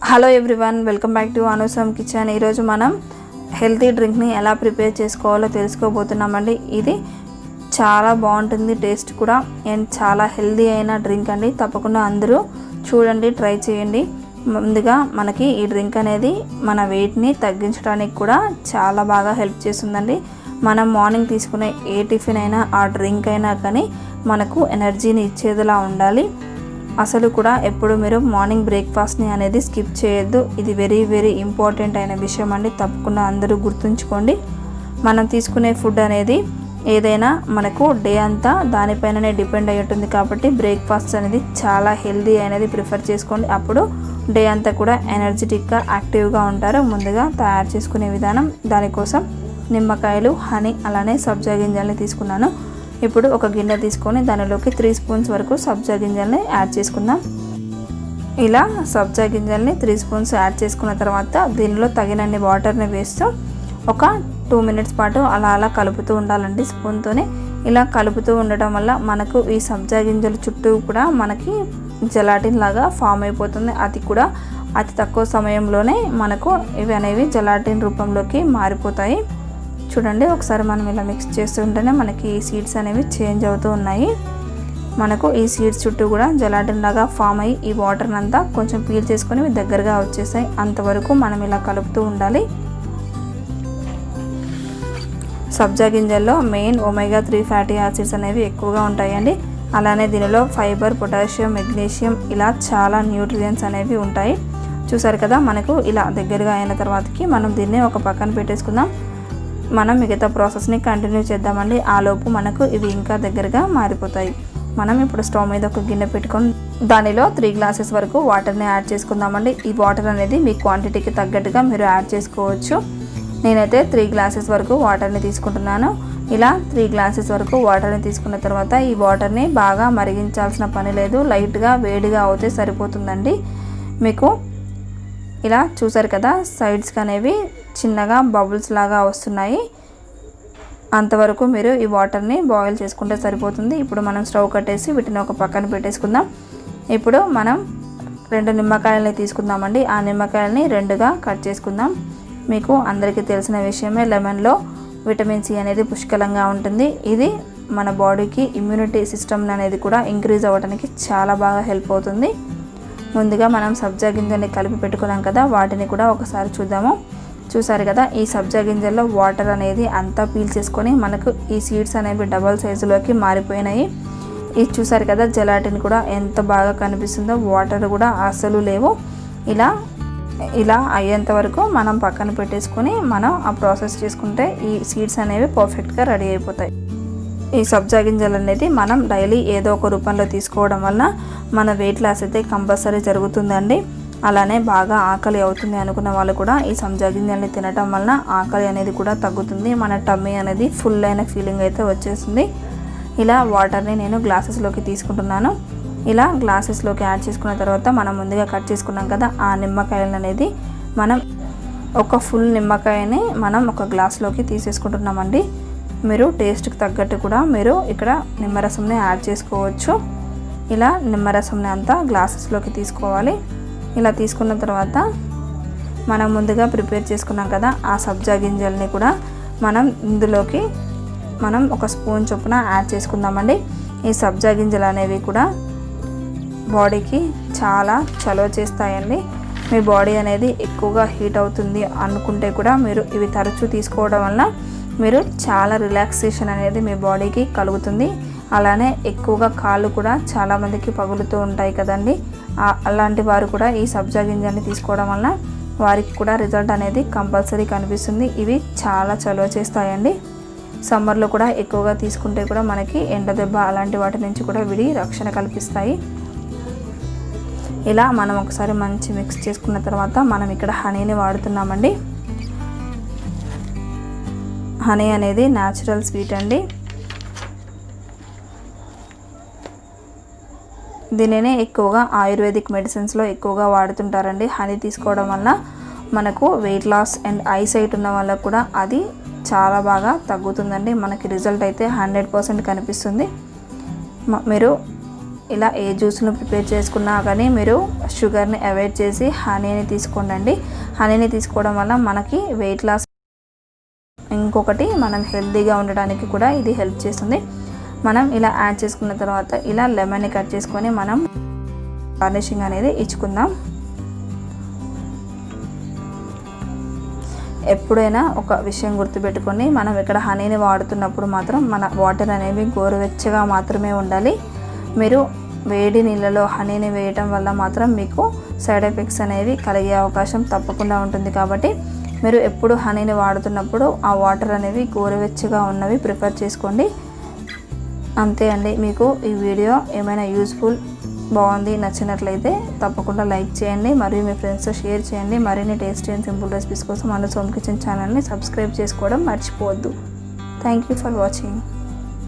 Hello everyone, welcome back to Anusam kitchen. ఈరోజు మనం healthy డ్రింక్ని ఎలా ప్రిపేర్ చేసుకోవాలో తెలుసుకోబోతున్నామండి. ఇది చాలా బాగుంటుంది, టేస్ట్ కూడా, అండ్ చాలా హెల్తీ అయిన డ్రింక్ అండి. తప్పకుండా అందరూ చూడండి, ట్రై చేయండి. ముందుగా మనకి ఈ డ్రింక్ అనేది మన వెయిట్ని తగ్గించడానికి కూడా చాలా బాగా హెల్ప్ చేస్తుందండి. మనం మార్నింగ్ తీసుకునే ఏ టిఫిన్ అయినా ఆ డ్రింక్ అయినా కానీ మనకు ఎనర్జీని ఇచ్చేదిలా ఉండాలి. అసలు కూడా ఎప్పుడు మీరు మార్నింగ్ బ్రేక్ఫాస్ట్ని అనేది స్కిప్ చేయొద్దు. ఇది వెరీ వెరీ ఇంపార్టెంట్ అయిన విషయం అండి. తప్పకుండా అందరూ గుర్తుంచుకోండి. మనం తీసుకునే ఫుడ్ అనేది ఏదైనా మనకు డే అంతా దానిపైననే డిపెండ్ అయి ఉంటుంది. కాబట్టి బ్రేక్ఫాస్ట్ అనేది చాలా హెల్తీ అనేది ప్రిఫర్ చేసుకోండి. అప్పుడు డే అంతా కూడా ఎనర్జెటిక్గా యాక్టివ్గా ఉంటారు. ముందుగా తయారు చేసుకునే విధానం, దానికోసం నిమ్మకాయలు, హనీ, అలానే సబ్జా గింజల్ని తీసుకున్నాను. ఇప్పుడు ఒక గిన్నె తీసుకొని దానిలోకి 3 స్పూన్స్ వరకు సబ్జా గింజల్ని యాడ్ చేసుకుందాం. ఇలా సబ్జా గింజల్ని 3 స్పూన్స్ యాడ్ చేసుకున్న తర్వాత దీనిలో తగినన్ని వాటర్ని వేస్తూ ఒక 2 మినిట్స్ పాటు అలా కలుపుతూ ఉండాలండి స్పూన్తోనే. ఇలా కలుపుతూ ఉండటం వల్ల మనకు ఈ సబ్జా గింజల చుట్టూ కూడా మనకి జెలాటిన్ లాగా ఫామ్ అయిపోతుంది. అది కూడా అతి తక్కువ సమయంలోనే మనకు ఇవి అనేవి జెలాటిన్ రూపంలోకి మారిపోతాయి. చూడండి, ఒకసారి మనం ఇలా మిక్స్ చేస్తుంటేనే మనకి ఈ సీడ్స్ అనేవి చేంజ్ అవుతూ ఉన్నాయి. మనకు ఈ సీడ్స్ చుట్టూ కూడా జెలాటిన్ లాగా ఫామ్ అయ్యి ఈ వాటర్ని అంతా కొంచెం పీల్ చేసుకొని దగ్గరగా వచ్చేసాయి. అంతవరకు మనం ఇలా కలుపుతూ ఉండాలి. సబ్జా గింజల్లో మెయిన్ ఒమేగా 3 ఫ్యాటీ యాసిడ్స్ అనేవి ఎక్కువగా ఉంటాయండి. అలానే దీనిలో ఫైబర్, పొటాషియం, మెగ్నీషియం, ఇలా చాలా న్యూట్రియంట్స్ అనేవి ఉంటాయి. చూసారు కదా, మనకు ఇలా దగ్గరగా అయిన తర్వాతకి మనం దీన్ని ఒక పక్కన పెట్టేసుకుందాం. మనం మిగతా ప్రాసెస్ని కంటిన్యూ చేద్దామండి. ఆలోపు మనకు ఇవి ఇంకా దగ్గరగా మారిపోతాయి. మనం ఇప్పుడు స్టవ్ మీద ఒక గిన్నె పెట్టుకొని దానిలో 3 గ్లాసెస్ వరకు వాటర్ని యాడ్ చేసుకుందామండి. ఈ వాటర్ అనేది మీ క్వాంటిటీకి తగ్గట్టుగా మీరు యాడ్ చేసుకోవచ్చు. నేనైతే 3 గ్లాసెస్ వరకు వాటర్ని తీసుకుంటున్నాను. ఇలా 3 గ్లాసెస్ వరకు వాటర్ని తీసుకున్న తర్వాత ఈ వాటర్ని బాగా మరిగించాల్సిన పని లేదు. లైట్గా వేడిగా అవుతే సరిపోతుందండి. మీకు ఇలా చూసారు కదా, సైడ్స్కి అనేవి చిన్నగా బబుల్స్ లాగా వస్తున్నాయి. అంతవరకు మీరు ఈ వాటర్ని బాయిల్ చేసుకుంటే సరిపోతుంది. ఇప్పుడు మనం స్టవ్ కట్టేసి వీటిని ఒక పక్కన పెట్టేసుకుందాం. ఇప్పుడు మనం 2 నిమ్మకాయలని తీసుకుందామండి. ఆ నిమ్మకాయలని 2గా కట్ చేసుకుందాం. మీకు అందరికీ తెలిసిన విషయమే, లెమన్లో విటమిన్ సి అనేది పుష్కలంగా ఉంటుంది. ఇది మన బాడీకి ఇమ్యూనిటీ సిస్టమ్ అనేది కూడా ఇంక్రీజ్ అవ్వడానికి చాలా బాగా హెల్ప్ అవుతుంది. ముందుగా మనం సబ్జా గింజల్ని కలిపి పెట్టుకున్నాం కదా, వాటిని కూడా ఒకసారి చూద్దాము. చూసారు కదా, ఈ సబ్జా గింజల్లో వాటర్ అనేది అంతా పీల్చేసుకొని మనకు ఈ సీడ్స్ అనేవి డబల్ సైజులోకి మారిపోయినాయి. ఇది చూసారు కదా, జెలాటిన్ కూడా ఎంత బాగా కనిపిస్తుందో, వాటర్ కూడా అసలు లేవు. ఇలా అయ్యేంత వరకు మనం పక్కన పెట్టేసుకొని మనం ఆ ప్రాసెస్ చేసుకుంటే ఈ సీడ్స్ అనేవి పర్ఫెక్ట్గా రెడీ అయిపోతాయి. ఈ సబ్జా గింజలు అనేది మనం డైలీ ఏదో ఒక రూపంలో తీసుకోవడం వలన మన వెయిట్ లాస్ అయితే కంపల్సరీ జరుగుతుందండి. అలానే బాగా ఆకలి అవుతుంది అనుకున్న వాళ్ళు కూడా ఈ సబ్జా గింజల్ని తినటం వలన ఆకలి అనేది కూడా తగ్గుతుంది. మన టమ్మీ అనేది ఫుల్ అయిన ఫీలింగ్ అయితే వచ్చేస్తుంది. ఇలా వాటర్ని నేను గ్లాసెస్లోకి తీసుకుంటున్నాను. ఇలా గ్లాసెస్లోకి యాడ్ చేసుకున్న తర్వాత మనం ముందుగా కట్ చేసుకున్నాం కదా, ఆ నిమ్మకాయలను అనేది మనం ఒక ఫుల్ నిమ్మకాయని మనం ఒక గ్లాస్లోకి తీసేసుకుంటున్నామండి. మీరు టేస్ట్కి తగ్గట్టు కూడా మీరు ఇక్కడ నిమ్మరసంని యాడ్ చేసుకోవచ్చు. ఇలా నిమ్మరసంని అంతా గ్లాసెస్లోకి తీసుకోవాలి. ఇలా తీసుకున్న తర్వాత మనం ముందుగా ప్రిపేర్ చేసుకున్నాం కదా, ఆ సబ్జా గింజల్ని కూడా మనం ఇందులోకి ఒక స్పూన్ చొప్పున యాడ్ చేసుకుందామండి. ఈ సబ్జా గింజలు అనేవి కూడా బాడీకి చాలా చలవ చేస్తాయండి. మీ బాడీ అనేది ఎక్కువగా హీట్ అవుతుంది అనుకుంటే కూడా మీరు ఇవి తరచూ తీసుకోవడం వలన మీరు చాలా రిలాక్సేషన్ అనేది మీ బాడీకి కలుగుతుంది. అలానే ఎక్కువగా కాళ్ళు కూడా చాలామందికి పగులుతూ ఉంటాయి కదండి. అలాంటి వారు కూడా ఈ సబ్జా గింజల్ని తీసుకోవడం వలన వారికి కూడా రిజల్ట్ అనేది కంపల్సరీ కనిపిస్తుంది. ఇవి చాలా చలువ చేస్తాయండి. సమ్మర్లో కూడా ఎక్కువగా తీసుకుంటే కూడా మనకి ఎండ దెబ్బ అలాంటి వాటి నుంచి కూడా విడి రక్షణ కల్పిస్తాయి. ఇలా మనం ఒకసారి మంచి మిక్స్ చేసుకున్న తర్వాత మనం ఇక్కడ హనీని వాడుతున్నామండి. హనీ అనేది న్యాచురల్ స్వీట్ అండి. దీనినే ఎక్కువగా ఆయుర్వేదిక్ మెడిసిన్స్లో ఎక్కువగా వాడుతుంటారండి. హనీ తీసుకోవడం వల్ల మనకు వెయిట్ లాస్ అండ్ ఐసైట్ ఉన్న వాళ్ళకు కూడా అది చాలా బాగా తగ్గుతుందండి. మనకి రిజల్ట్ అయితే 100% కనిపిస్తుంది. మీరు ఇలా ఏ జ్యూస్ను ప్రిపేర్ చేసుకున్నా కానీ మీరు షుగర్ని అవాయిడ్ చేసి హనీని తీసుకోండి. హనీని తీసుకోవడం వల్ల మనకి వెయిట్ లాస్, ఇంకొకటి మనం హెల్తీగా ఉండడానికి కూడా ఇది హెల్ప్ చేస్తుంది. మనం ఇలా యాడ్ చేసుకున్న తర్వాత ఇలా లెమన్ని కట్ చేసుకొని మనం గార్నిషింగ్ అనేది ఇచ్చుకుందాం. ఎప్పుడైనా ఒక విషయం గుర్తుపెట్టుకొని మనం ఇక్కడ హనీని వాడుతున్నప్పుడు మాత్రం మన వాటర్ అనేవి గోరువెచ్చగా మాత్రమే ఉండాలి. మీరు వేడి నీళ్ళలో హనీని వేయటం వల్ల మాత్రం మీకు సైడ్ ఎఫెక్ట్స్ అనేవి కలిగే అవకాశం తప్పకుండా ఉంటుంది. కాబట్టి మీరు ఎప్పుడు హనీని వాడుతున్నప్పుడు ఆ వాటర్ అనేవి గోరువెచ్చగా ఉన్నవి ప్రిఫర్ చేసుకోండి. అంతే అండి. మీకు ఈ వీడియో ఏమైనా యూస్ఫుల్, బాగుంది, నచ్చినట్లయితే తప్పకుండా లైక్ చేయండి మరియు మీ ఫ్రెండ్స్తో షేర్ చేయండి. మరిన్ని టేస్టీ అండ్ సింపుల్ రెసిపీస్ కోసం మన హోమ్ కిచెన్ ఛానల్ని సబ్స్క్రైబ్ చేసుకోవడం మర్చిపోవద్దు. Thank you for watching.